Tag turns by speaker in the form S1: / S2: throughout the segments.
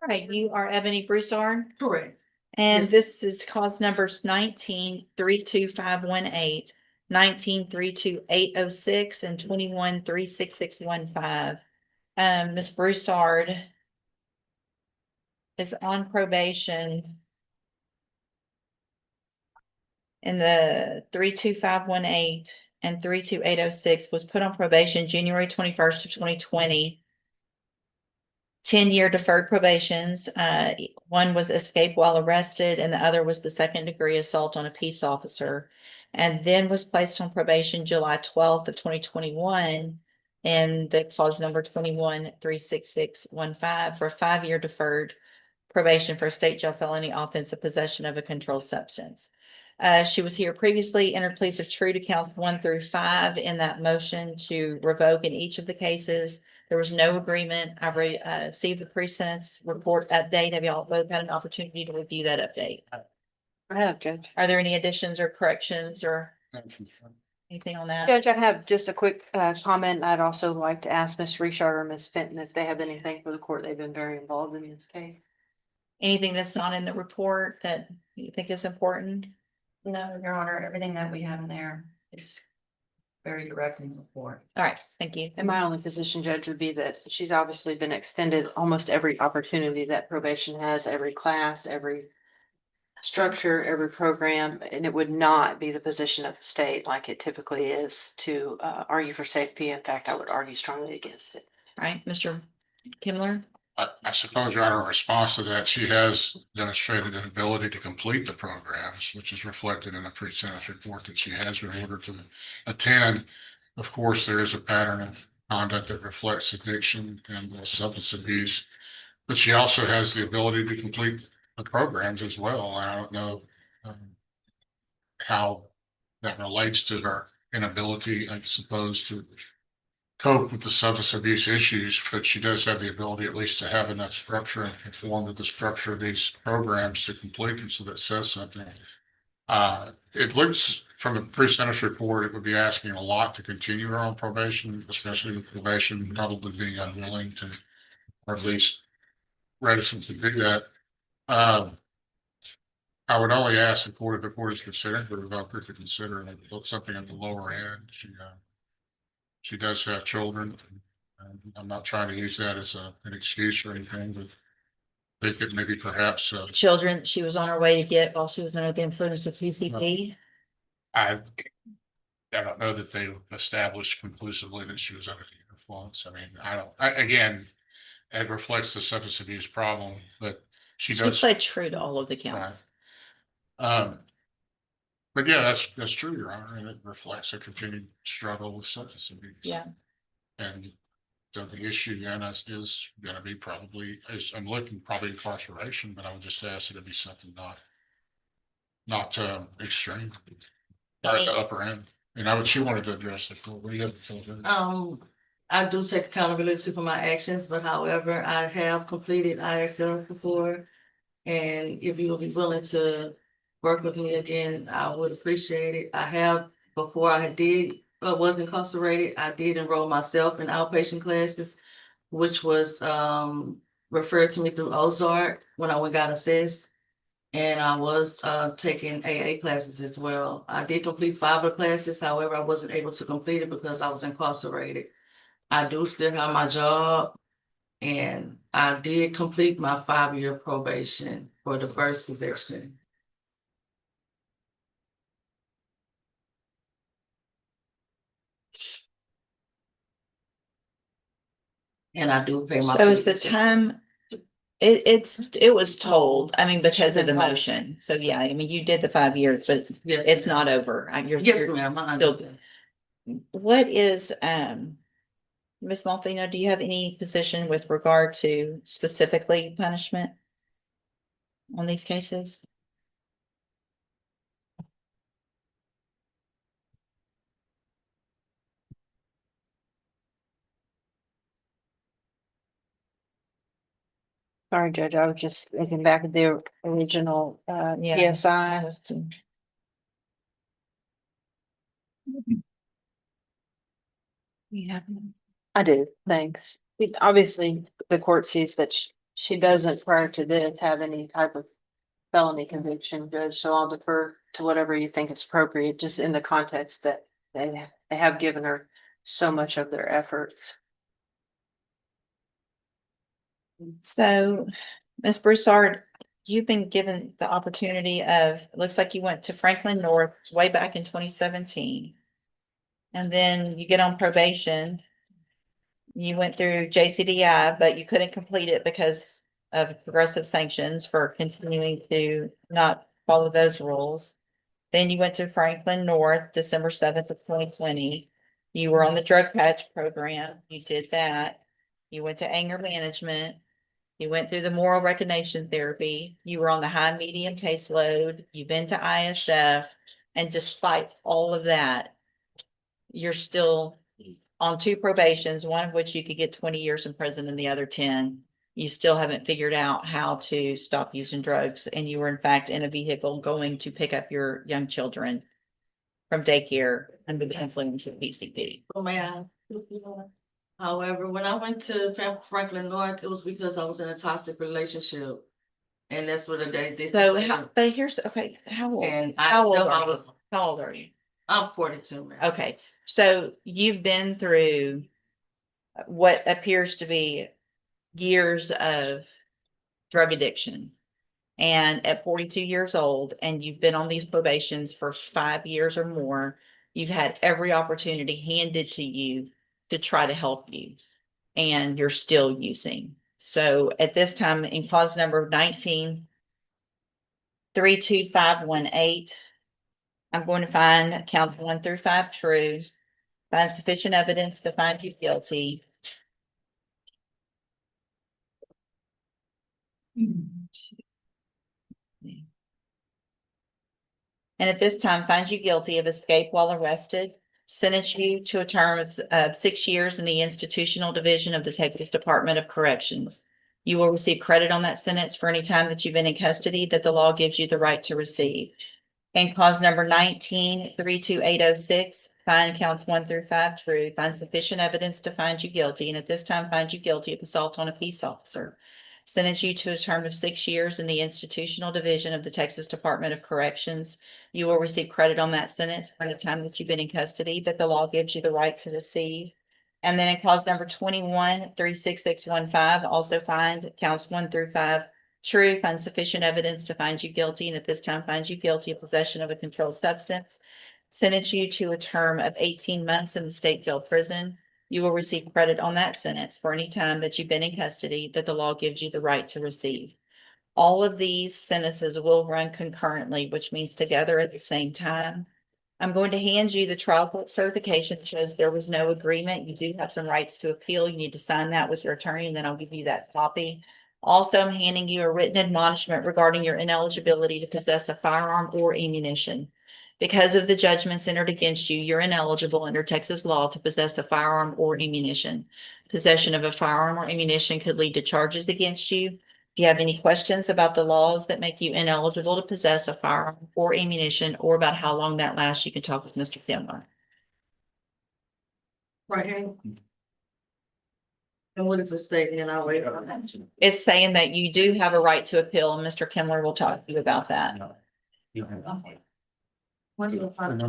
S1: right, you are Ebony Broussard,
S2: Correct.
S1: and
S2: Yes.
S1: this is cause numbers 19-32518, 19-32806, and 21-36615. Ms. Broussard is on probation in the 32518 and 32806, was put on probation January 21st of 2020. 10-year deferred probations. One was escape while arrested, and the other was the second-degree assault on a peace officer. And then was placed on probation July 12th of 2021 in the clause number 21-36615 for a 5-year deferred probation for a state jail felony offense of possession of a controlled substance. She was here previously, entered pleas of true to counts 1 through 5 in that motion to revoke in each of the cases. There was no agreement. I received the pre-sentence report update. Have y'all both had an opportunity to review that update?
S3: I have, Judge.
S1: Are there any additions or corrections or anything on that?
S3: Judge, I have just a quick comment. I'd also like to ask Ms. Richard or Ms. Fenton if they have anything for the court. They've been very involved in this case.
S1: Anything that's not in the report that you think is important?
S2: No, Your Honor, everything that we have in there is very direct and support.
S1: All right, thank you.
S3: And my only position, Judge, would be that she's obviously been extended almost every opportunity that probation has, every class, every structure, every program, and it would not be the position of the state like it typically is to argue for safety. In fact, I would argue strongly against it.
S1: All right, Mr. Kimler.
S4: I suppose, Your Honor, in response to that, she has demonstrated an ability to complete the programs, which is reflected in the pre-sentence report that she has been ordered to attend. Of course, there is a pattern of conduct that reflects addiction and substance abuse, but she also has the ability to complete the programs as well. I don't know how that relates to her inability, I suppose, to cope with the substance abuse issues, but she does have the ability at least to have enough structure and conform to the structure of these programs to complete them. So that says something. It looks from the pre-sentence report, it would be asking a lot to continue her on probation, especially with probation probably being unwilling to, or at least reticent to do that. I would only ask the court, if the court is considering the revoker, to consider something at the lower end. She does have children. And I'm not trying to use that as an excuse or anything, but they could maybe perhaps.
S1: Children she was on her way to get while she was under the influence of PCP.
S4: I don't know that they established conclusively that she was under the influence. I mean, again, it reflects the substance abuse problem, but she does.
S1: Played true to all of the counts.
S4: But yeah, that's true, Your Honor, and it reflects a continued struggle with substance abuse.
S1: Yeah.
S4: And so the issue then is going to be probably, I'm looking probably incarceration, but I would just ask that it be something not extreme, or at the upper end. And she wanted to address the court. What do you have to say?
S2: I do take accountability for my actions, but however, I have completed ISL before. And if you will be willing to work with me again, I would appreciate it. I have, before I was incarcerated, I did enroll myself in outpatient classes, which was referred to me through Ozark when I got assessed. And I was taking AA classes as well. I did complete 5 of the classes, however, I wasn't able to complete it because I was incarcerated. I do still have my job, and I did complete my 5-year probation for the first eviction. And I do pay my.
S1: So is the time, it was told, I mean, because of the motion. So yeah, I mean, you did the 5 years, but
S2: Yes,
S1: it's not over.
S2: yes, ma'am. I understand.
S1: What is, Ms. Malfino, do you have any position with regard to specifically punishment on these cases?
S3: Sorry, Judge, I was just looking back at the original PSI.
S1: Yeah.
S3: I do, thanks. Obviously, the court sees that she doesn't prior to this have any type of felony conviction, Judge, so I'll defer to whatever you think is appropriate, just in the context that they have given her so much of their efforts.
S1: So, Ms. Broussard, you've been given the opportunity of, it looks like you went to Franklin North way back in 2017. And then you get on probation. You went through JCDI, but you couldn't complete it because of progressive sanctions for continuing to not follow those rules. Then you went to Franklin North, December 7th of 2020. You were on the drug patch program. You did that. You went to anger management. You went through the moral recognition therapy. You were on the high medium caseload. You've been to ISF. And despite all of that, you're still on 2 probations, one of which you could get 20 years in prison and the other 10. You still haven't figured out how to stop using drugs. And you were in fact in a vehicle going to pick up your young children from daycare under the influence of PCP.
S2: Oh, man. However, when I went to Franklin North, it was because I was in a toxic relationship. And that's what they did.
S1: So how, but here's, okay, how old?
S2: And
S1: How old
S2: I
S1: are you?
S2: was,
S1: How old are you?
S2: I'm 42, man.
S1: Okay, so you've been through what appears to be years of drug addiction. And at 42 years old, and you've been on these probations for 5 years or more, you've had every opportunity handed to you to try to help you. And you're still using. So at this time, in cause number 19-32518, I'm going to find counts 1 through 5 true, find sufficient evidence to find you guilty. And at this time, find you guilty of escape while arrested, sentence you to a term of 6 years in the institutional division of the Texas Department of Corrections. You will receive credit on that sentence for any time that you've been in custody that the law gives you the right to receive. And cause number 19-32806, find counts 1 through 5 true, find sufficient evidence to find you guilty, and at this time find you guilty of assault on a peace officer. Sentence you to a term of 6 years in the institutional division of the Texas Department of Corrections. You will receive credit on that sentence for the time that you've been in custody that the law gives you the right to receive. And then in cause number 21-36615, also find counts 1 through 5 true, find sufficient evidence to find you guilty, and at this time find you guilty of possession of a controlled substance. Sentence you to a term of 18 months in the state jail prison. You will receive credit on that sentence for any time that you've been in custody that the law gives you the right to receive. All of these sentences will run concurrently, which means together at the same time. I'm going to hand you the trial court certification that shows there was no agreement. You do have some rights to appeal. You need to sign that with your attorney, and then I'll give you that copy. Also, I'm handing you a written admonishment regarding your ineligibility to possess a firearm or ammunition. Because of the judgments entered against you, you're ineligible under Texas law to possess a firearm or ammunition. Possession of a firearm or ammunition could lead to charges against you. Do you have any questions about the laws that make you ineligible to possess a firearm or ammunition, or about how long that lasts? You can talk with Mr. Kimler.
S2: Right here. And what is the statement? And I'll wait on that.
S1: It's saying that you do have a right to appeal, and Mr. Kimler will talk to you about that.
S2: When do you find?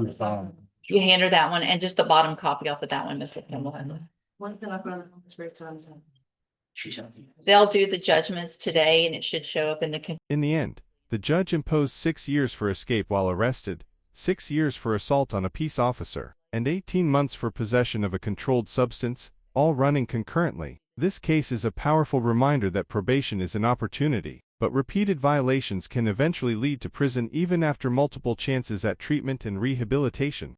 S1: You hand her that one and just the bottom copy off of that one, Mr. Kimler.
S2: When can I find this break time?
S1: They'll do the judgments today, and it should show up in the.
S5: In the end, the judge imposed 6 years for escape while arrested, 6 years for assault on a peace officer, and 18 months for possession of a controlled substance, all running concurrently. This case is a powerful reminder that probation is an opportunity, but repeated violations can eventually lead to prison even after multiple chances at treatment and rehabilitation.